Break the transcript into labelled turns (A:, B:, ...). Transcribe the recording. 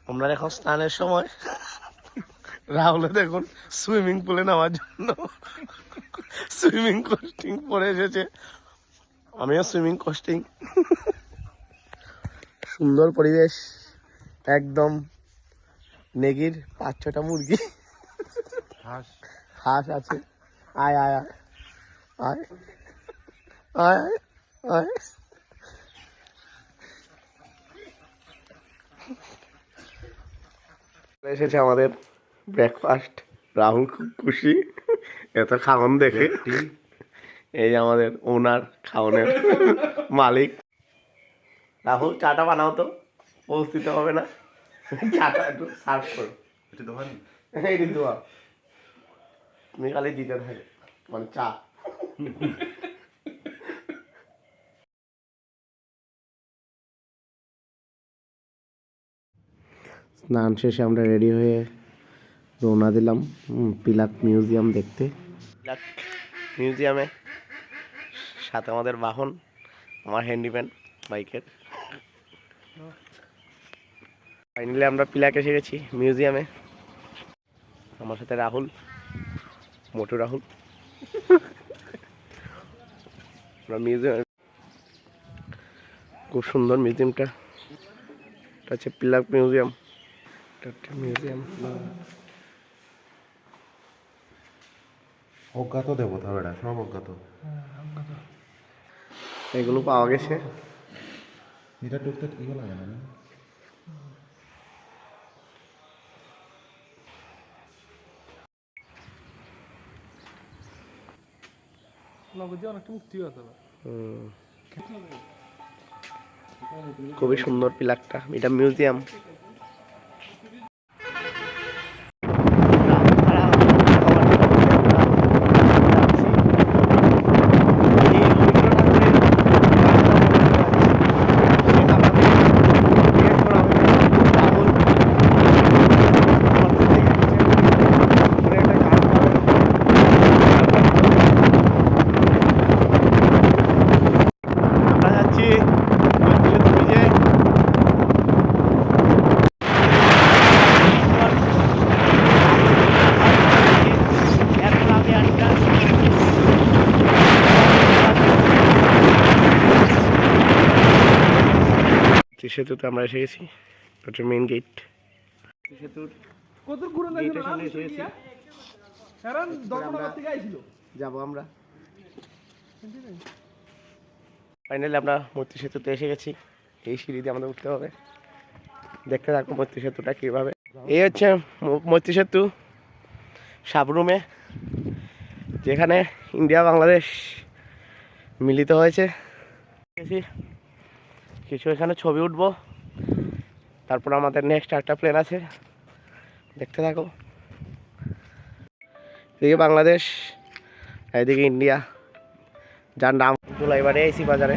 A: আমরা এখন স্নানের সময় রাহুল দেখুন সুইমিং পুলে নামার জন্য সুইমিং কস্টিং পরে এসেছে, আমিও সুইমিং কস্টিং। সুন্দর পরিবেশ, একদম নেগির 5-6টা মুরগি, হাঁস আছে। আয় আয় আয় আয় আয় আয়। এসেছে আমাদের ব্রেকফাস্ট। রাহুল খুব খুশি এত খাওয়ান দেখে। এই আমাদের ওনার খাওয়ানোর মালিক। রাহুল চাটা বানাও তো, পৌঁছতে হবে না, চাটা একটু সার্ভ করো। এটি দেওয়া তুমি খালি দিতে থাকে মানে চা। স্নান শেষে আমরা রেডি হয়ে রওনা দিলাম পিলাক মিউজিয়াম দেখতে। পিলাক মিউজিয়ামে সাথে আমাদের বাহন, আমার হ্যান্ডিম্যান বাইকের। ফাইনালি আমরা পিলাক এসে গেছি মিউজিয়ামে। আমার সাথে রাহুল, মোটু রাহুল। আমরা মিউজিয়ামে, খুব সুন্দর মিউজিয়ামটা। এটা হচ্ছে পিলাক মিউজিয়াম। মিউজিয়াম
B: অজ্ঞাত দেবতা বেড়া, সব অজ্ঞাত।
A: এগুলো পাওয়া গেছে।
B: এটা ঢুকতে ইয়ে লাগে না?
A: খুবই সুন্দর পিলাকটা, এটা মিউজিয়াম। সেতুতে আমরা এসে গেছি, এটা মেইন গেট। সেতুর গেটের সামনে এসে গেছি। যাবো আমরা। ফাইনালি আমরা মৈত্রী সেতুতে এসে গেছি। এই সিঁড়ি দিয়ে আমাদের উঠতে হবে। দেখতে থাকবো মৈত্রী সেতুটা কীভাবে। এই হচ্ছে মৈত্রী সেতু সাবরুমে, যেখানে ইন্ডিয়া বাংলাদেশ মিলিত হয়েছে। কিছু এখানে ছবি উঠবো, তারপর আমাদের নেক্সট একটা প্লেন আছে, দেখতে থাকো। এদিকে বাংলাদেশ, এদিকে ইন্ডিয়া, যার নাম এবারে এসি বাজারে।